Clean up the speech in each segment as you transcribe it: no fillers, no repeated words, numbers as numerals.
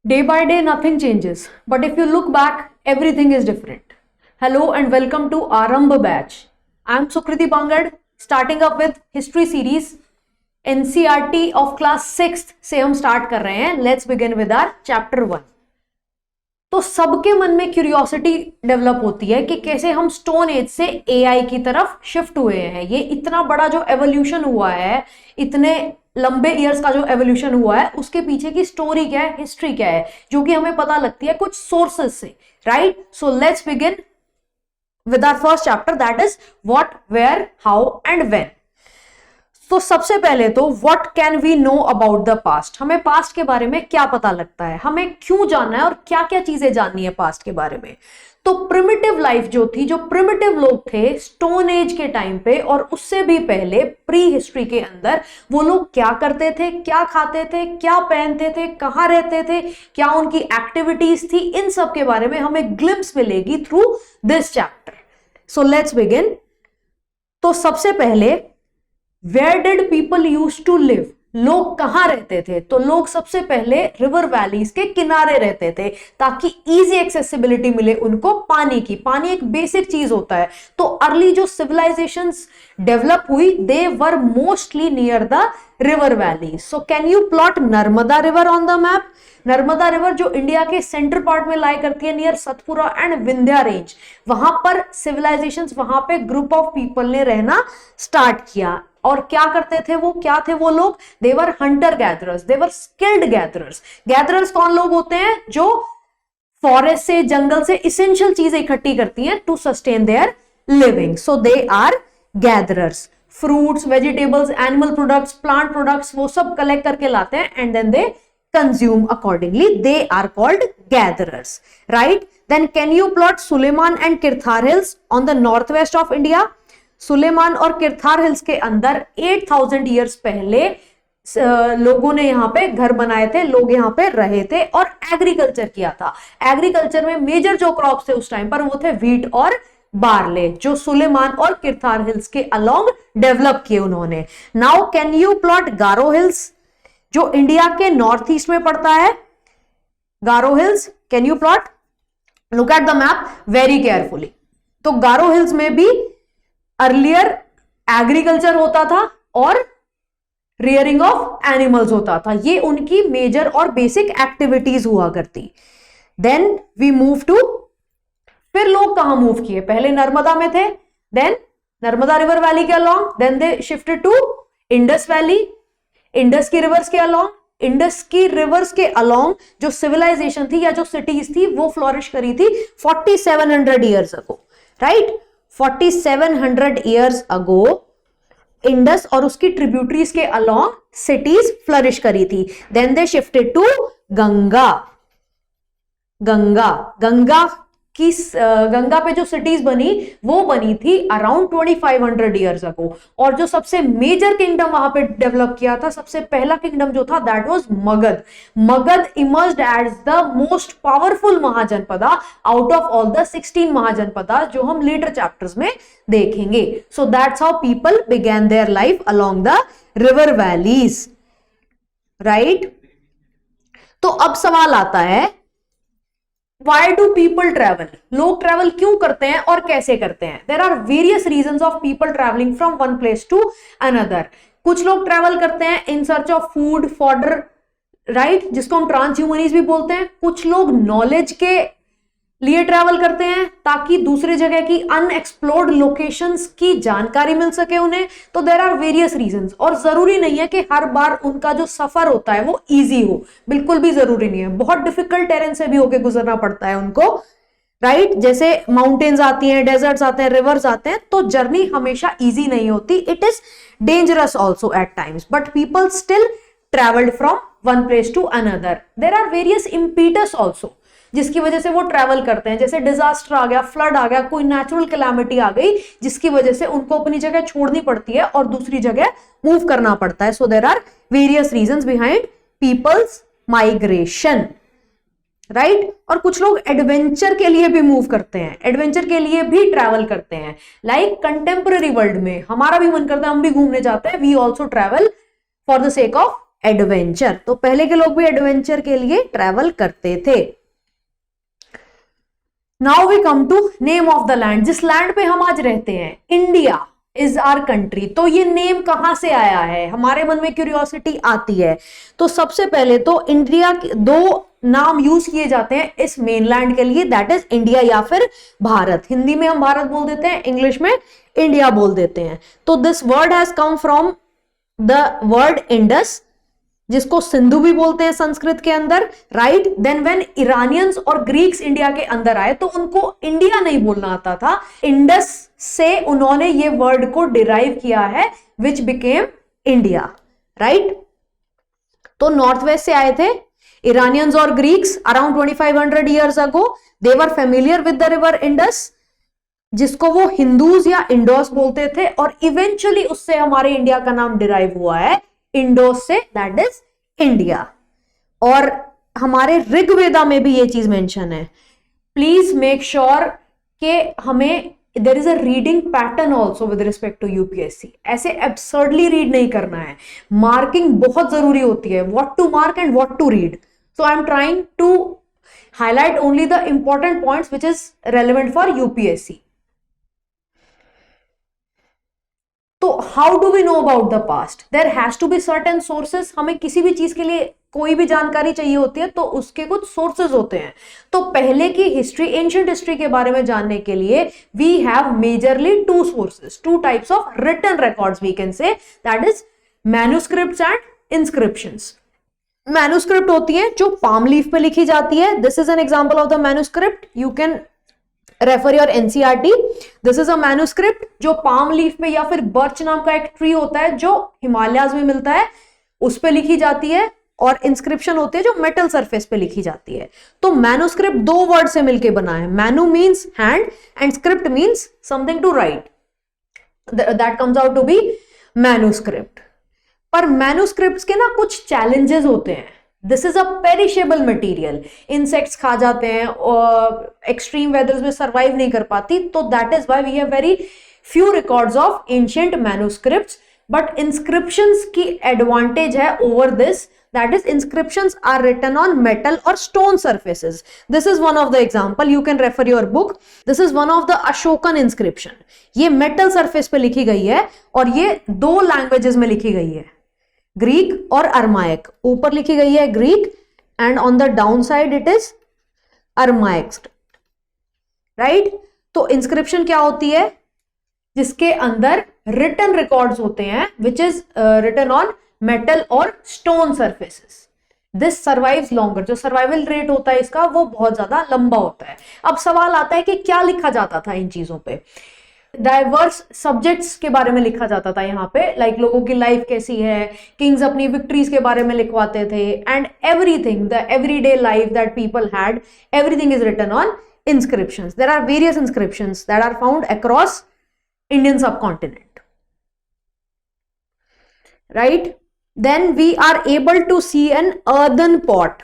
Day by day, nothing changes. But if you look back, everything is different. Hello and welcome to Arambha batch. I'm Sukriti Bangad, starting up with history series. NCERT of class 6th से हम start कर रहे हैं. Let's begin with our chapter 1. तो सबके मन में curiosity develop होती है कि कैसे हम स्टोन एज से एआई की तरफ शिफ्ट हुए हैं. ये इतना बड़ा जो एवोल्यूशन हुआ है, इतने लंबे इयर्स का जो एवोल्यूशन हुआ है, उसके पीछे की स्टोरी क्या है, हिस्ट्री क्या है, जो कि हमें पता लगती है कुछ सोर्सेस से, right. So let's begin with our first chapter, that is what, where, how and when. तो सबसे पहले तो what can we know about the past. हमें पास्ट के बारे में क्या पता लगता है, हमें क्यों जानना है और क्या क्या चीजें जाननी है पास्ट के बारे में. तो प्रिमिटिव लाइफ जो थी, जो प्रिमिटिव लोग थे स्टोन एज के टाइम पे और उससे भी पहले प्री हिस्ट्री के अंदर, वो लोग क्या करते थे, क्या खाते थे, क्या पहनते थे, कहाँ रहते थे, क्या उनकी एक्टिविटीज थी, इन सब के बारे में हमें ग्लिम्स मिलेगी through this chapter. So let's begin. तो सबसे पहले, where did people use to live. लोग कहां रहते थे. तो लोग सबसे पहले रिवर वैलीज के किनारे रहते थे ताकि इजी एक्सेसिबिलिटी मिले उनको पानी की. पानी एक बेसिक चीज होता है. तो अर्ली जो सिविलाइजेशंस डेवलप हुई, they were mostly near the river valleys. So can you plot Narmada river on the map. Narmada river जो इंडिया के सेंटर पार्ट में लाई करती है near Satpura and Vindhya range, वहां पर सिविलाइजेशंस, वहां पे ग्रुप ऑफ पीपल ने रहना स्टार्ट किया. और क्या करते थे वो, क्या थे वो लोग, देवर हंटर गैदरर्स, देवर स्किल्ड गैदरर्स. गैदरर्स कौन लोग होते हैं, जो फॉरेस्ट से, जंगल से इसेंशियल चीजें इकट्ठी करती हैं to sustain their living. So they are gatherers. Fruits, vegetables, animal products, plant products, वो सब कलेक्ट करके लाते हैं and then they consume accordingly. They are called gatherers, right? Then can you plot Suleiman and Kirthar hills on the northwest of India? Sulaiman और Kirthar hills के अंदर 8000 years पहले लोगों ने यहाँ पे घर बनाए थे, लोग यहाँ पे रहे थे और एग्रीकल्चर किया था. एग्रीकल्चर में मेजर जो क्रॉप्स थे उस टाइम पर वो थे व्हीट और बार्ले, जो सुलेमान और किरथार हिल्स के अलोंग डेवलप किए उन्होंने. Now can you plot Garo hills, जो इंडिया के नॉर्थ ईस्ट में पड़ता है. Garo hills, can you plot, look at the map very carefully. तो गारो हिल्स में भी अर्लियर एग्रीकल्चर होता था और रियरिंग ऑफ एनिमल्स होता था. ये उनकी मेजर और बेसिक एक्टिविटीज हुआ करती. देन वी मूव टू, फिर लोग कहां मूव किए, पहले नर्मदा में थे, देन नर्मदा रिवर वैली के along, then they shifted to Indus valley. Indus की रिवर्स के अलोंग, इंडस की रिवर्स के अलोंग जो सिविलाइजेशन थी या जो सिटीज थी वो फ्लोरिश करी थी 4700 years ago, right. 4700 years ago Indus और उसकी ट्रिब्यूटरीज के अलोंग सिटीज फ्लरिश करी थी. Then they shifted to Ganga. Ganga पे जो सिटीज बनी वो बनी थी अराउंड 2500 ईयर्स अगो. और जो सबसे मेजर किंगडम वहां पे डेवलप किया था, सबसे पहला किंगडम जो था, that was Magadha. Magadha emerged as the most powerful mahajanapada out of all the 16 mahajanapada, जो हम लेटर चैप्टर्स में देखेंगे. So that's how people began their life along the river valleys, right. तो अब सवाल आता है, Why do people travel? लोग ट्रेवल क्यों करते हैं और कैसे करते हैं. There are various reasons of people traveling from one place to another. कुछ लोग ट्रेवल करते हैं in search of food, fodder, right? जिसको हम ट्रांसह्यूमनिज भी बोलते हैं. कुछ लोग नॉलेज के लिए ट्रेवल करते हैं ताकि दूसरे जगह की अनएक्सप्लोर्ड लोकेशंस की जानकारी मिल सके उन्हें. तो देयर आर वेरियस रीजंस. और जरूरी नहीं है कि हर बार उनका जो सफर होता है वो इजी हो, बिल्कुल भी जरूरी नहीं है. बहुत डिफिकल्ट टेरेन से भी होके गुजरना पड़ता है उनको, राइट. जैसे माउंटेन्स आती हैं, डेजर्ट्स आते हैं, रिवर्स आते हैं, तो जर्नी हमेशा इजी नहीं होती. It is dangerous also at times, but people still travelled from one place to another. There are various impetus also जिसकी वजह से वो ट्रैवल करते हैं. जैसे डिजास्टर आ गया, फ्लड आ गया, कोई नेचुरल कैलामिटी आ गई, जिसकी वजह से उनको अपनी जगह छोड़नी पड़ती है और दूसरी जगह मूव करना पड़ता है. So there are various reasons behind people's migration, right. और कुछ लोग एडवेंचर के लिए भी मूव करते हैं, एडवेंचर के लिए भी ट्रैवल करते हैं. लाइक कंटेम्पररी वर्ल्ड में हमारा भी मन करता है, हम भी घूमने जाते हैं. We also travel for the sake of adventure. तो पहले के लोग भी एडवेंचर के लिए ट्रैवल करते थे। Now we come to name of the land, जिस लैंड पे हम आज रहते हैं, इंडिया इज आवर कंट्री। तो ये नेम कहां से आया है, हमारे मन में क्यूरियोसिटी आती है। तो सबसे पहले तो इंडिया के दो नाम यूज किए जाते हैं इस मेनलैंड के लिए, दैट इज इंडिया या फिर भारत। हिंदी में हम भारत बोल देते हैं, इंग्लिश में इंडिया बोल देते हैं। तो this word has come from the word Indus, जिसको सिंधु भी बोलते हैं संस्कृत के अंदर, राइट। देन व्हेन इरानियंस और ग्रीक्स इंडिया के अंदर आए तो उनको इंडिया नहीं बोलना आता था, इंडस से उन्होंने ये वर्ड को डिराइव किया है, विच बिकेम इंडिया, राइट। तो नॉर्थ वेस्ट से आए थे इरानियंस और Greeks around 2500 years ago. They were familiar with the river Indus, जिसको वो हिंदूज या इंडोस बोलते थे, और इवेंचुअली उससे हमारे इंडिया का नाम डिराइव हुआ है इंडोस से, दैट इज इंडिया। और हमारे ऋग्वेदा में भी ये चीज मेंशन है। प्लीज मेक श्योर कि हमें there is a reading pattern also with respect to UPSC. ऐसे एब्सर्डली रीड नहीं करना है, मार्किंग बहुत जरूरी होती है, what to mark and what to read. So I am trying to highlight only the important points which is relevant for UPSC. तो how do we know about the past? There has to be certain sources. हमें किसी भी चीज के लिए कोई भी जानकारी चाहिए होती है तो उसके कुछ सोर्सेज होते हैं। तो पहले की हिस्ट्री, एंशिएंट हिस्ट्री के बारे में जानने के लिए we have majorly two sources, two types of written records we can say, that is manuscripts and inscriptions. Manuscript होती है जो पाम लीफ पे लिखी जाती है, this is an example of the manuscript, you can refer your NCERT. This is a manuscript जो palm leaf पे या फिर बर्च नाम का एक ट्री होता है जो हिमालयाज में मिलता है, उस पे लिखी जाती है, और इंस्क्रिप्शन होती है जो मेटल सरफेस पे लिखी जाती है। तो मैन्युस्क्रिप्ट दो वर्ड से मिलके बना है, manu means hand and script means something to write, that comes out to be manuscript. पर मैन्युस्क्रिप्ट्स के ना कुछ चैलेंजेस होते हैं। This is a perishable material, insects खा जाते हैं और एक्सट्रीम वेदर्स में सर्वाइव नहीं कर पाती, तो that is why we have very few records of ancient manuscripts. But inscriptions की एडवांटेज है over this, that is inscriptions are written on metal or stone surfaces. This is one of the example, you can refer your book. This is one of the Ashokan inscription. ये metal surface पे लिखी गई है और ये दो languages में लिखी गई है, ग्रीक और अरमाइक। ऊपर लिखी गई है Greek and on the down side it is Aramaic, right. तो इंस्क्रिप्शन क्या होती है? जिसके अंदर रिटन रिकॉर्ड्स होते हैं which is written on metal और stone surfaces. This survives longer, जो सर्वाइवल रेट होता है इसका वो बहुत ज्यादा लंबा होता है। अब सवाल आता है कि क्या लिखा जाता था इन चीजों पे? डाइवर्स सब्जेक्ट्स के बारे में लिखा जाता था यहाँ पे, लाइक लोगों की लाइफ कैसी है, किंग्स अपनी विक्ट्रीज के बारे में लिखवाते थे, and everything, the everyday life that people had, everything is written on inscriptions. There are various inscriptions that are found across Indian subcontinent, right? Then we are able to see an earthen pot.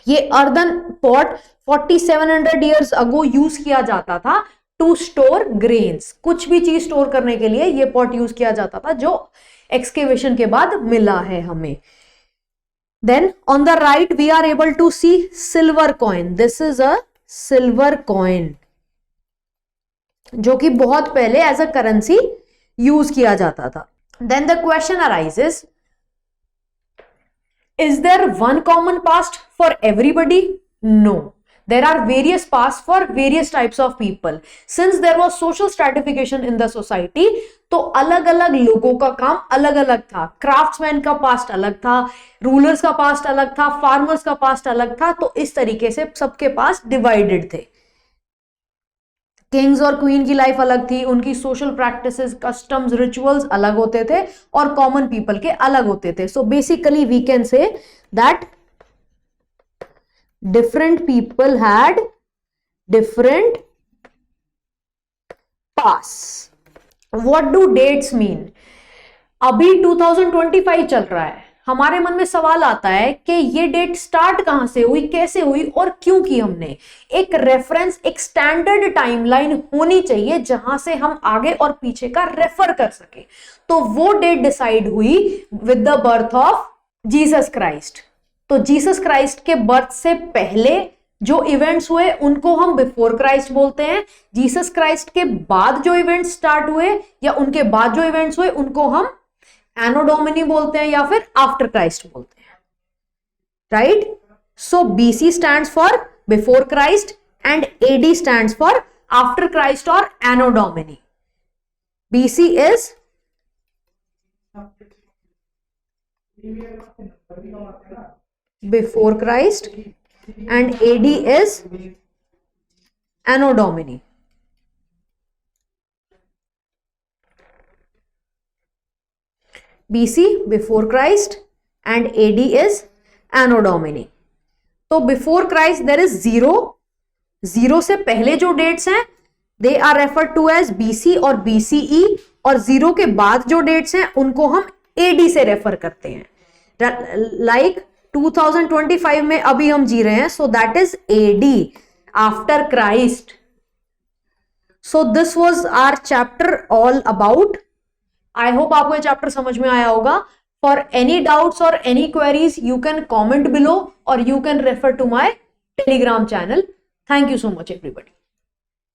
ये earthen pot 4700 years ago use किया जाता था to store grains. कुछ भी चीज store करने के लिए ये पॉट यूज किया जाता था, जो एक्सकेवेशन के बाद मिला है हमें। Then on the right we are able to see silver coin. This is a silver coin जो कि बहुत पहले एज अ करेंसी यूज किया जाता था। Then the question arises, is there one common past for everybody? No, there are various pasts for various types of people. Since there was social stratification in the society, तो अलग अलग लोगों का काम अलग अलग था। क्राफ्ट्समैन का पास्ट अलग था, रूलर्स का पास्ट अलग था, फार्मर्स का पास्ट अलग था। तो इस तरीके से सबके पास डिवाइडेड थे। किंग्स और क्वीन की लाइफ अलग थी, उनकी सोशल प्रैक्टिसेस, कस्टम्स, रिचुअल्स अलग होते थे और कॉमन पीपल के अलग होते थे। So basically we can say that different people had different pasts. What do dates mean? अभी 2025 चल रहा है, हमारे मन में सवाल आता है कि ये डेट स्टार्ट कहां से हुई, कैसे हुई और क्यों की हमने। एक रेफरेंस, एक स्टैंडर्ड टाइमलाइन होनी चाहिए जहां से हम आगे और पीछे का रेफर कर सके। तो वो डेट डिसाइड हुई with the birth of Jesus Christ. तो जीसस क्राइस्ट के बर्थ से पहले जो इवेंट्स हुए उनको हम बिफोर क्राइस्ट बोलते हैं। जीसस क्राइस्ट के बाद जो इवेंट्स स्टार्ट हुए या उनके बाद जो इवेंट्स हुए उनको हम एनो डोमिनी बोलते हैं या फिर आफ्टर क्राइस्ट बोलते हैं, right. So BC stands for before Christ and AD stands for after Christ और Anno Domini. BC is before Christ and AD is Anno Domini. BC before Christ and AD is Anno Domini. तो before Christ there is 0. 0 से पहले जो dates हैं they are referred to as BC और BCE, और 0 के बाद जो डेट्स हैं उनको हम AD से रेफर करते हैं। लाइक 2025 में अभी हम जी रहे हैं, so that is AD, after Christ. So this was our chapter all about. I hope आपको ये चैप्टर समझ में आया होगा। फॉर एनी डाउट्स और any queries you can comment below और you can refer to my Telegram channel. Thank you so much everybody.